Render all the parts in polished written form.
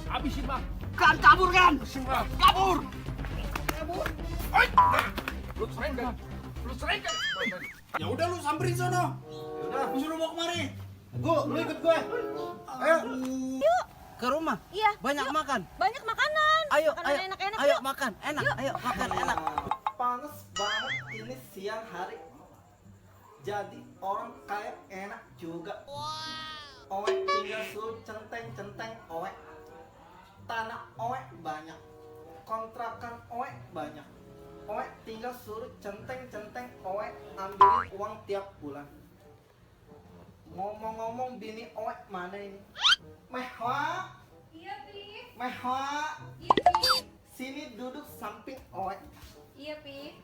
Habisin, Bang. Kan kabur kan? Kabur. Lu serengkan. Lu serengkan. Ya udah lu samperin sono. Udah, lu suruh mau kemari. Lu ikut gue. Ayo. Yuk. Ke rumah. Iya. Banyak yuk. makan. Banyak makanan. Ayo, Makanan ayo. enak-enak. Ayo yuk. makan. Enak. Yuk. Ayo makan enak. Panas banget ini siang hari. Jadi orang kayak enak juga. Owek tinggal suruh centeng-centeng owek. Tanah owek banyak. Kontrakan owek banyak. Owek tinggal suruh centeng-centeng owek ambilin uang tiap bulan. Ngomong-ngomong bini owek mana ini? Mehwa, Iya, Pi. Mehwa, Iya, Pi. sini duduk samping owek. Iya, Pi.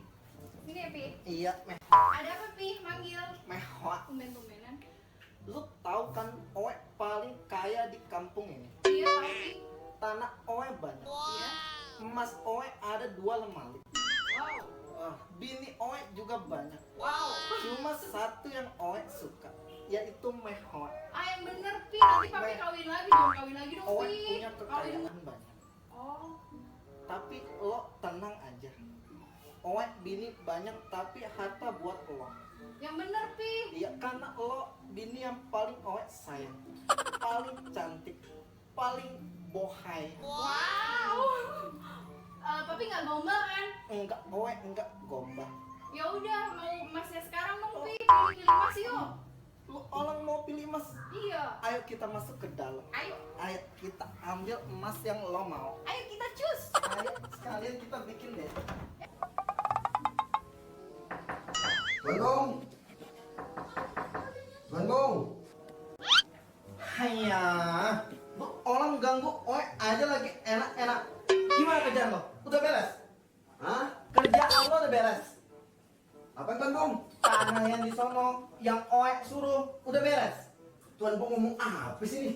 Sini ya, Pi. Iya, Meh. Ada apa, Pi? Manggil. Mehwa. Tumben-tumbenan. Lu tahu kan Oe paling kaya di kampung ini. Iya, tahu, Pi. Tanah Oe banyak. Iya. Emas Oe ada 2 lemari. Wow. Bini Oe juga banyak. Wow. Cuma satu yang Oe suka, yaitu Mehwa. Ah, yang bener, Pi. Nanti papi kawin lagi dong. Kawin lagi dong, Oe Pi. punya kekayaan banyak. Oh. Tapi lo tenang aja. Oe bini banyak tapi harta buat lo. Yang bener, Pi. Iya, karena lo bini yang paling Oe sayang. Paling cantik. Paling bohai. Wow. Papi nggak gombal kan? Enggak Oe, enggak gombal. Ya udah, mau emasnya sekarang dong, Pi. Pilih emas yuk. Lu orang mau pilih emas? Iya. Ayo kita masuk ke dalam. Ayo. Ayo kita ambil emas yang lo mau. Ayo kita cus. Ayo sekalian kita bikin deh. Bandung. Bandung. Hanya, lu orang ganggu Oe aja lagi enak-enak. Gimana kerjaan lo? Udah beres? Hah? Kerjaan lo udah beres? Apa Bandung? Tanah yang di sono, yang Oe suruh, udah beres? Tuan Bong ngomong apa sih ini?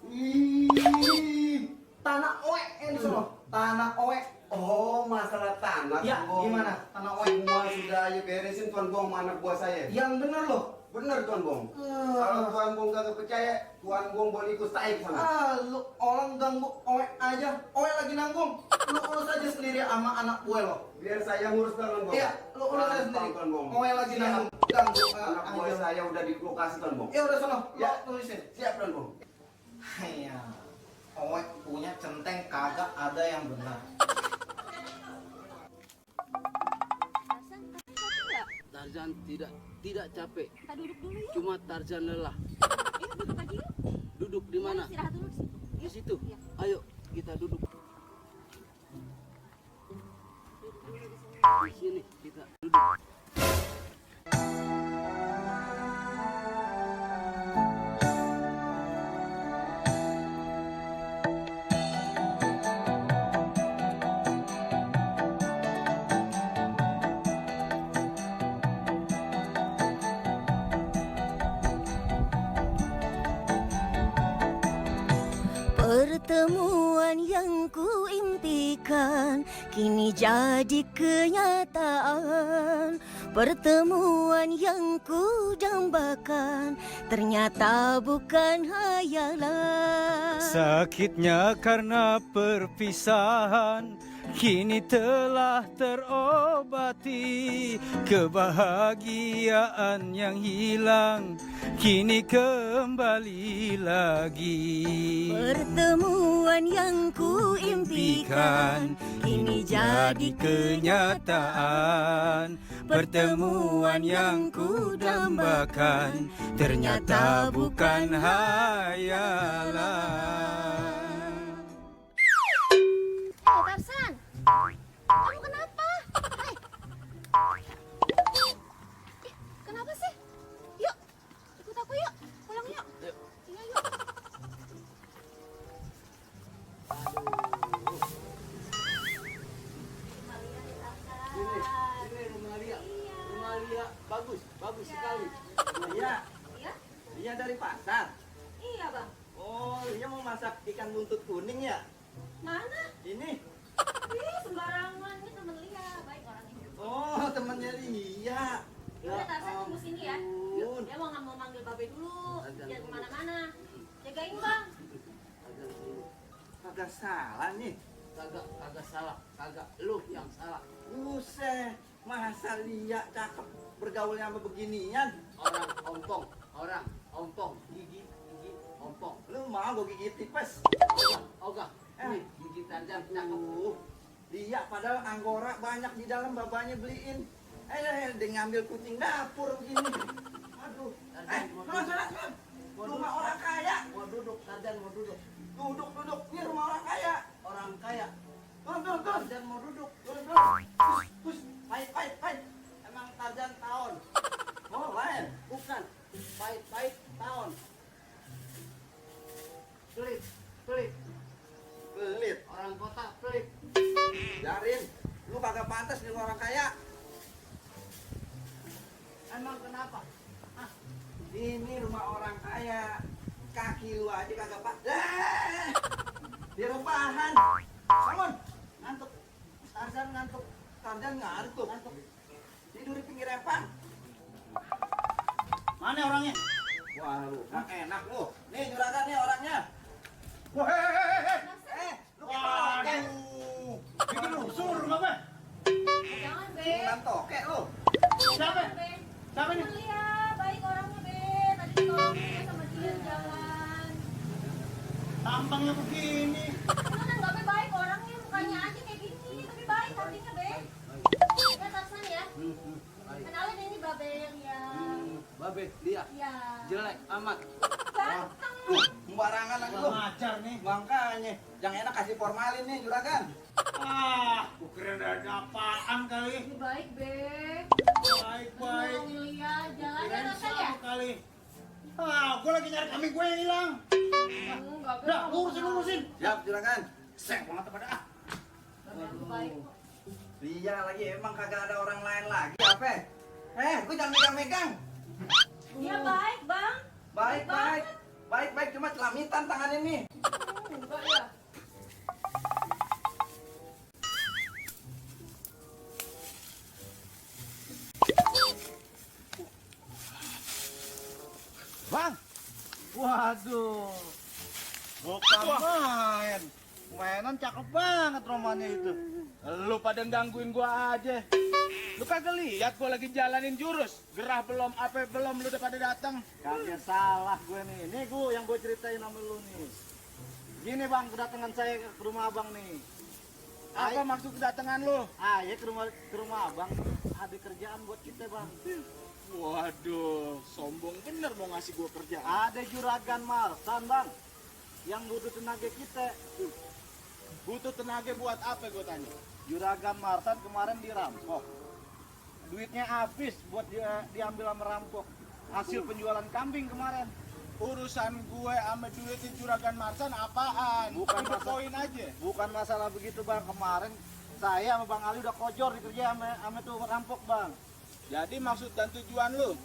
Ih, tanah Oe yang di sono. Tanah Oe. Oh, masalah tanah. Ya, Tuan Bong. gimana? Tanah Oe. Semua sudah aja beresin Tuan Bong sama anak buah saya. Yang bener lo. Bener Tuan Bong. Kalau Tuan Bong gak percaya, Tuan Bong boleh ikut saya ke sana. Lu orang ganggu Oe aja. Oe lagi nanggung. Lu urus aja sendiri sama anak gue lo. Biar saya ngurus Tuan Bong. Iya, lu urus aja Gampang, sendiri. Tuan Bong. Oe lagi Siap. nanggung. Ganggu Anak buah aja. saya udah di lokasi Tuan Bong. Ya udah sono, Ya. lo tulisin. Siap Tuan Bong. Hanya Oe punya centeng kagak ada yang benar. Tarzan tidak capek, Kita duduk dulu yuk. cuma Tarzan lelah. Yuk duduk aja yuk. Duduk di mana? Istirahat dulu di situ. Di situ. Iya. Ayo kita duduk. Di sini kita duduk. Pertemuan yang kuimpikan kini jadi kenyataan. Pertemuan yang kudambakan ternyata bukan hayalan. Sakitnya karena perpisahan kini telah terobati. Kebahagiaan yang hilang kini kembali lagi. Pertemuan yang kuimpikan Kini jadi kenyataan. Pertemuan yang kudambakan ternyata bukan hayalan. Tarzan, kamu kenapa? Hai. Kenapa sih? Yuk, ikut aku yuk. Pulang yuk. Iya yuk. bagus, bagus sekali. Iya, Iya? Lia dari pasar. Iya, Bang. Oh, Lia mau masak ikan buntut kuning ya? Mana? Ini. Ih, sembarangan. Ini temen Lia, baik orangnya. Oh, temannya Lia. Udah, Tarzan tunggu sini ya. ampun. Dia mau manggil Babe dulu. Tarzan Jangan dulu. kemana-mana. Jagain, Bang. Kagak salah nih. Kagak salah, kagak lu yang salah. Buset, masa Lia cakep bergaulnya sama beginian? Orang ompong, gigi ompong. Lu mau gue gigit tipes? Ogah, ini gigi Tarzan cakep. Lia padahal anggora banyak di dalam babanya beliin. Dia ngambil kucing dapur begini. Aduh. Sana. Rumah orang kaya. Mau duduk, Tarzan mau duduk. Duduk. Ini rumah orang kaya. Orang kaya, Turun. Tarzan mau duduk. Pus. Pahit. Emang Tarzan tahun. Oh, lain. Bukan, pahit tahun. Pelit, Pelit. orang kota pelit. Biarin. Lu kagak pantas di rumah orang kaya. Emang kenapa? Ini rumah orang kaya. Kaki lu aja kagak pas. Di rebahan. Bangun. Ngantuk. Tarzan ngantuk. Ngantuk. Tidur di pinggir empang. Mana orangnya? Wah lu, enak lu. Nih juragan nih orangnya. Wah, Lu kayak waduh. Bikin rusuh rumah gue. Jangan, Be. bukan tokek lu. Siapa? Be. Siapa nih? Temen Lia, baik orangnya, Be. Tadi ditolongin sama dia di jalan. Tampangnya begini. Beneran Babe baik orangnya, mukanya aja kayak gini, tapi baik hatinya, Be. Ya, Tarzan ya. Kenalin ini Babe Lia. Babe, dia Iya. jelek amat. Ganteng. Sembarangan lagi lu. Kurang ajar nih. Makanya, yang enak kasih formalin nih juragan. Gua kira ada apaan kali. Ini baik, Be. Baik. Nolongin Lia, jalan ya, Kirain Tarzan ya. sama kali. Gua lagi nyari kambing gue yang hilang. Babe. Udah, urusin. Siap juragan. Sek banget pada ah. Babe baik. Iya lagi emang kagak ada orang lain lagi apa? Gue jangan megang-megang. Dia baik, Bang. Baik cuma celamitan tangan ini. Enggak ya. Bang. Waduh. Bukan main. Mainan cakep banget rumahnya itu. Lu pada gangguin gua aja. Lu kagak lihat gua lagi jalanin jurus. Gerah belum, apa belum, lu udah pada datang. Kagak salah gue nih. Ini gue yang gue ceritain sama lu nih. Gini bang, kedatangan saya ke rumah abang nih. Apa maksud kedatangan lu? Ya ke rumah abang. Ada kerjaan buat kita bang. Waduh, sombong bener mau ngasih gua kerjaan. Ada juragan Marsan bang. Yang butuh tenaga kita. Butuh tenaga buat apa gua tanya? Juragan Marsan kemarin dirampok. Duitnya habis buat diambil sama rampok. Hasil penjualan kambing kemarin. Urusan gue sama duitnya Juragan Marsan apaan? Bukan Udah masa- poin aja. Bukan masalah begitu bang. Kemarin saya sama Bang Ali udah kojor dikerja sama tuh rampok bang. Jadi maksud dan tujuan lu?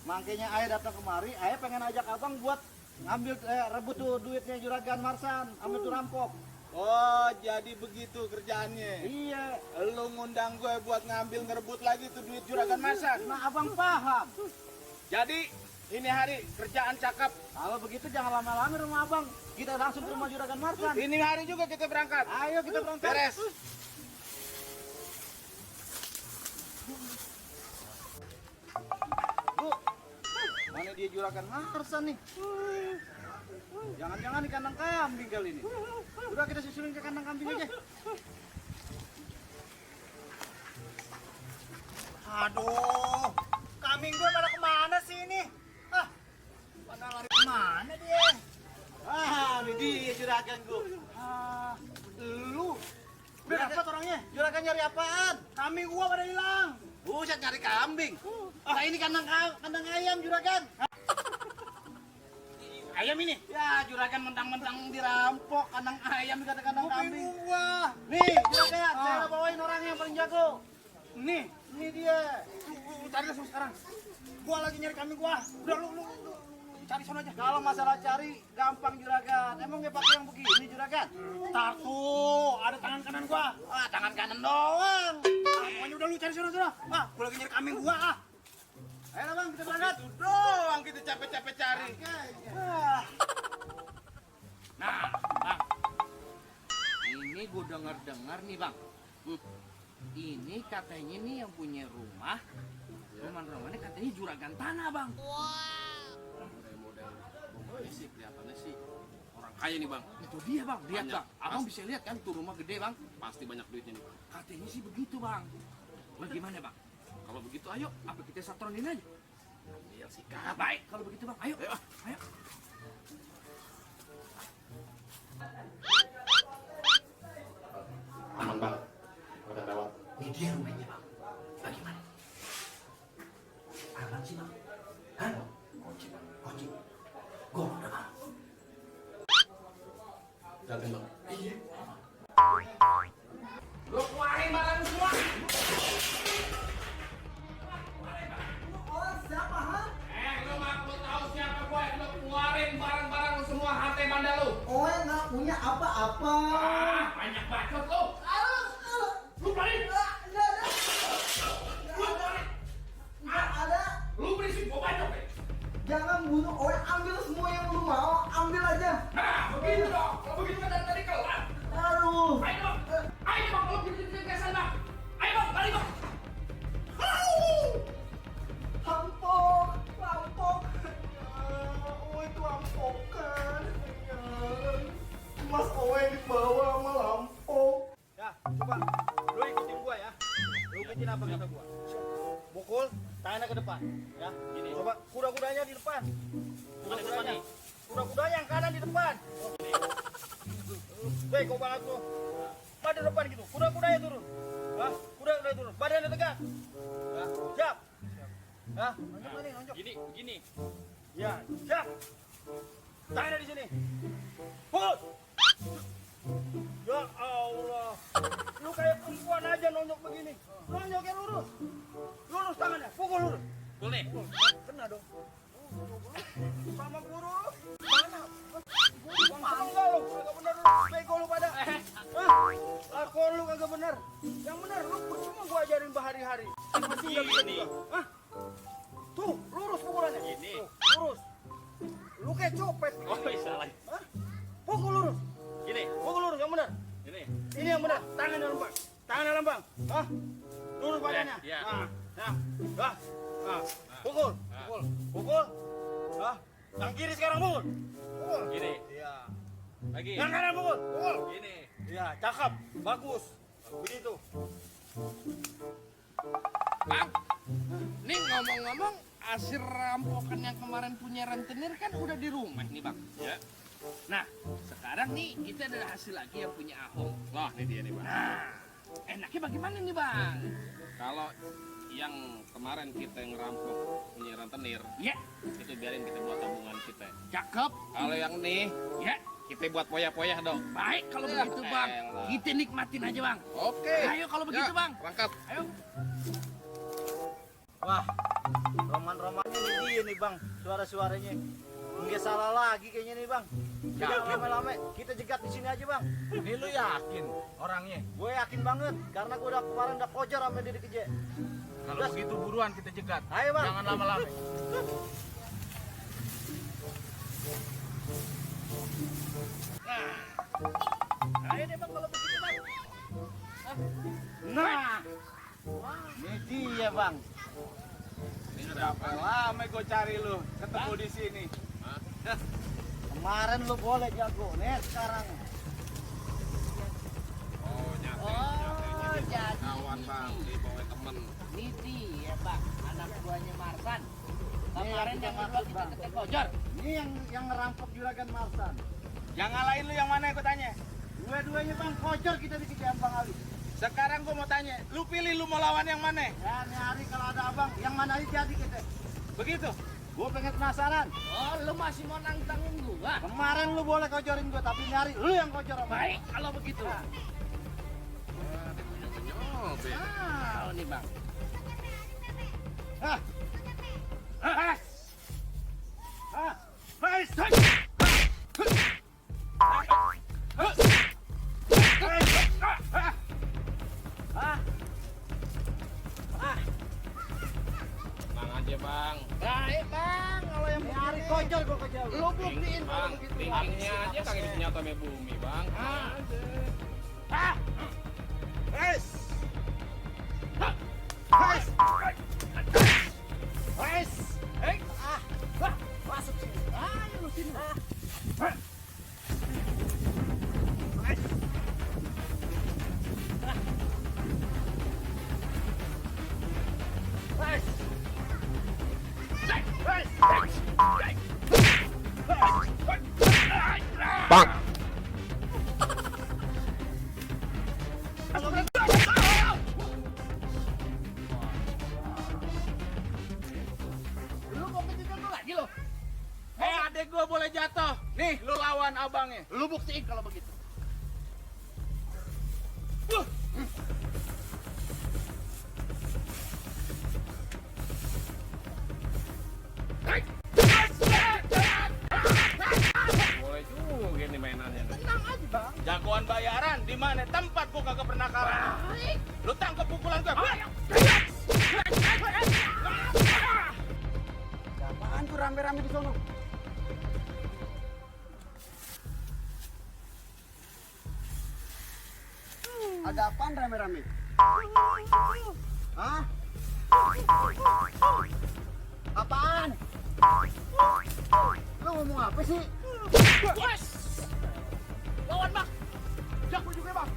Makanya ayah datang kemari, ayah pengen ajak abang buat ngambil rebut tuh duitnya Juragan Marsan sama tuh rampok. Oh, jadi begitu kerjaannya. Iya. Lu ngundang gue buat ngambil ngerebut lagi tuh duit Juragan Marsan. Nah abang paham. Jadi ini hari kerjaan cakep. Kalau begitu jangan lama-lama rumah abang. Kita langsung ke rumah Juragan Marsan. Ini hari juga kita berangkat. Ayo kita berangkat. Beres. Bu, mana dia Juragan Marsan nih? Jangan-jangan di kandang kambing kali ini. Udah kita susulin ke kandang kambing aja. Aduh, kambing gue pada kemana sih ini? Pada lari kemana dia? Ini dia juragan gue. Lu? Udah dapat orangnya? Juragan nyari apaan? Kambing gua pada hilang. Buset nyari kambing. Nah ini kandang ayam juragan. Ayam ini? Ya juragan mentang-mentang dirampok kandang ayam dikata kandang kambing. Gua. Nih juragan, saya bawain orang yang paling jago. Nih dia. cari semua sekarang. Gua lagi nyari kambing gua. Udah lu cari sana aja. Kalau masalah cari gampang juragan. Emang dia pakai yang begini juragan? Tar tuh, ada tangan kanan gua. Ah, tangan kanan doang. Pokoknya udah lu cari sana. Gua lagi nyari kambing gua. Ayo bang, kita berangkat. Itu doang kita capek-capek cari. Ah. Nah, bang. Ini gue dengar nih bang. Ini katanya nih yang punya rumah. Rumah-rumahnya katanya juragan tanah bang. Model bunganya sih kelihatannya sih orang kaya nih bang. Itu dia bang, lihat Banyak. bang. Abang bisa lihat kan tuh rumah gede bang. Pasti banyak duitnya nih bang. Katanya sih begitu bang. Bagaimana bang? Kalau begitu ayo. Apa kita satronin aja? Iya sih Nah, baik kalau begitu bang. Ayo, ayo. Aman bang. Udah lewat. Ini dia rumahnya bang. Bagaimana? Aman sih bang. Hah? Kunci bang. Kunci. Gua udah bang. Datang bang. Lu keluarin barang semua. Lu ngaku tahu siapa gue? Lu keluarin barang-barang lu semua, harta banda lu. Oh, nggak punya apa-apa. Banyak bacot lu. Lu keluarin. Lu keluarin. Nggak ada. Lu berisik gua bacot deh. Jangan bunuh. Oh, ambil semua yang lu mau. Ambil aja. Nah, begitu dong. Kalau begitu kan dari tadi kelar. Aduh. Ayo bang. Ayo bang, kalau begitu kesan bang. Ayo bang, balik bang. Rampok. Rampok. Oh, itu rampokan. Mas Owe dibawa sama rampok. Ya, coba lu ikutin gua ya. Lu ikutin apa kata gua. Pukul tangannya ke depan, ya. Gini. Coba kuda-kudanya di depan. Kuda-kudanya. Kuda-kudanya yang kanan di depan. Bego banget lu. Pada depan gitu. Kuda-kudanya turun. Hah? Kuda-kudanya turun. Badannya tegak. Ya, siap. Ya, nonjok nih, nonjok. Begini. Ya, siap. Tangannya di sini. Pukul. Ya Allah. Lu kayak perempuan aja nonjok begini. Nonjoknya lurus. Lurus tangannya. Pukul lurus. Boleh. Kena dong. Sama guru lu. Mana? Sama enggak lu? Kagak bener lu. Bego lu pada. Lakuan lu kagak bener. Yang bener lu percuma gua ajarin berhari-hari. Masih enggak bisa juga. Hah? Tuh, lurus pukulannya. Gini. Tuh, lurus. Lu kayak copet. Oh, salah. Hah? Pukul lurus. Gini. Pukul lurus yang bener. Ini. Ini yang benar. Tangannya lembang. Tangannya lembang. Hah? Lurus badannya. Ya. Nah. Nah. Nah. Pukul. Pukul. Pukul. Hah? Yang kiri sekarang pukul. Pukul. Gini. Iya. Lagi. Yang kanan pukul. Pukul. Gini. Iya, cakep. Bagus. Begitu. Bang, nih ngomong-ngomong hasil rampokan yang kemarin punya rentenir kan udah di rumah nih bang. Ya. Nah, sekarang nih kita ada hasil lagi yang punya Ahong. Wah ini dia nih bang. Nah, enaknya bagaimana nih bang? Kalau yang kemarin kita ngerampok punya rentenir, Ya, itu biarin kita buat tabungan kita. cakep. Kalau yang nih, Ya, kita buat poya-poya dong. baik kalau Ya, begitu bang. elah. Kita nikmatin aja bang. Oke. Ayo kalau begitu Ya, bang. Berangkat. Ayo. Wah, roman-romannya nih dia nih bang, suara-suaranya. Nggak salah lagi kayaknya nih bang. Jangan lama-lama, kita jegat di sini aja bang. Ini lu yakin orangnya? Gue yakin banget, karena gue udah kemarin udah kojar sama dia dikeje. Kalau begitu buruan kita jegat. Ayo bang. Jangan lama-lama. Ayo deh bang kalau begitu bang. Nah, ini dia bang. Ini berapa lama gue cari lu ketemu di sini. Kemarin lu boleh jago, nih sekarang. Oh nyate, jadi kawan bang, dibawa temen. Ini dia bang, anak buahnya Marsan. Kemarin Kemarin yang berdua kita ketek kojar. Ini yang ngerampok juragan Marsan. Yang ngalahin lu yang mana gue tanya? Dua-duanya bang kojar kita dikeje Bang Ali. Sekarang gue mau tanya, lu pilih lu mau lawan yang mana? Ya nih hari kalau ada abang, yang mana aja jadi kita. Begitu? Gue pengen penasaran. Oh, lu masih mau nantangin gua? Kemarin lu boleh kojorin gue, tapi ini hari lu yang kojor sama. Baik, kalau begitu. Nyobe. Ah, nih bang. Tenang aja bang. Baik bang, kalau yang Nyari kojol gua ke jauh. lu buktiin Bang, kalau begitu. tingginya aja kagak bisa nyata sama bumi bang. Masuk sini. Ayo lu sini. Lu mau kejutan lu lagi lo? Adek gua boleh jatuh. Nih, lu lawan abangnya. Lu buktiin kalau begitu. Boleh juga nih mainannya. Tenang aja bang. Jagoan bayaran di mana tempat gua kagak pernah kalah. Lu tangkap pukulan gua. Apaan tuh rame-rame di sono? Ada apaan rame-rame? Hah? Apaan? Lu ngomong apa sih? Lawan bang. Jago juga bang.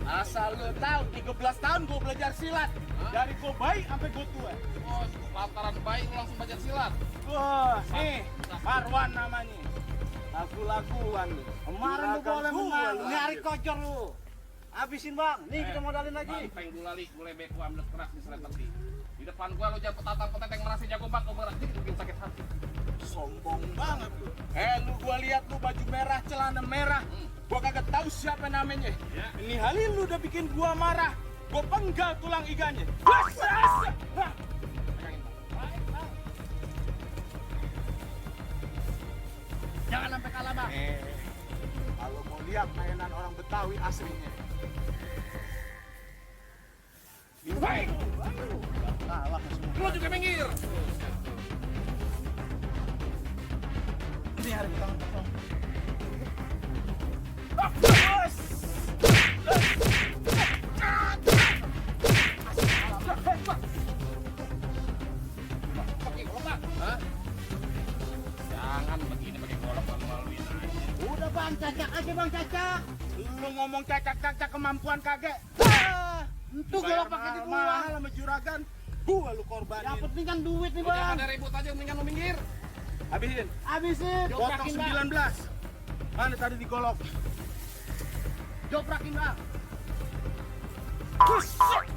Asal lu tahu 13 tahun gua belajar silat. Dari gua bayi sampai gua tua. Oh, lantaran baik lu langsung belajar silat. Wah, nih Marwan namanya. Lagu-laguan lu. Kemarin lu boleh menang. Nyari kojol lu. Habisin bang. Nih kita modalin lagi. Banteng gulali, gue lebek gua ambil keras di seperti. Di depan gua lu jangan petatang peteteng merasa jago bang, gua merasa dikit bikin sakit hati. Sombong banget lu. Lu gua lihat lu baju merah, celana merah. Gua kagak tahu siapa namanya. Ya. Ini Halil lu udah bikin gua marah. Gua penggal tulang iganya. Pegangin, Bang. Jangan sampai kalah bang. Kalau mau lihat mainan orang Betawi aslinya. Baik, Kalah semua. lu juga minggir. Ini hari pertama. Pakai golok, Hah? Jangan begini pakai golok malu-maluin aja. Udah bang, cacak aja bang, cacak. Lu ngomong cacak-cacak kemampuan kagak. Itu golok pakai di gua. mahal sama juragan. Gua lu korbanin. Yang penting kan duit nih Udah bang. pada ribut aja, mendingan lu minggir. Habisin. Habisin. Potong 19. Mana tadi di golok? Joprakin bang. Buset.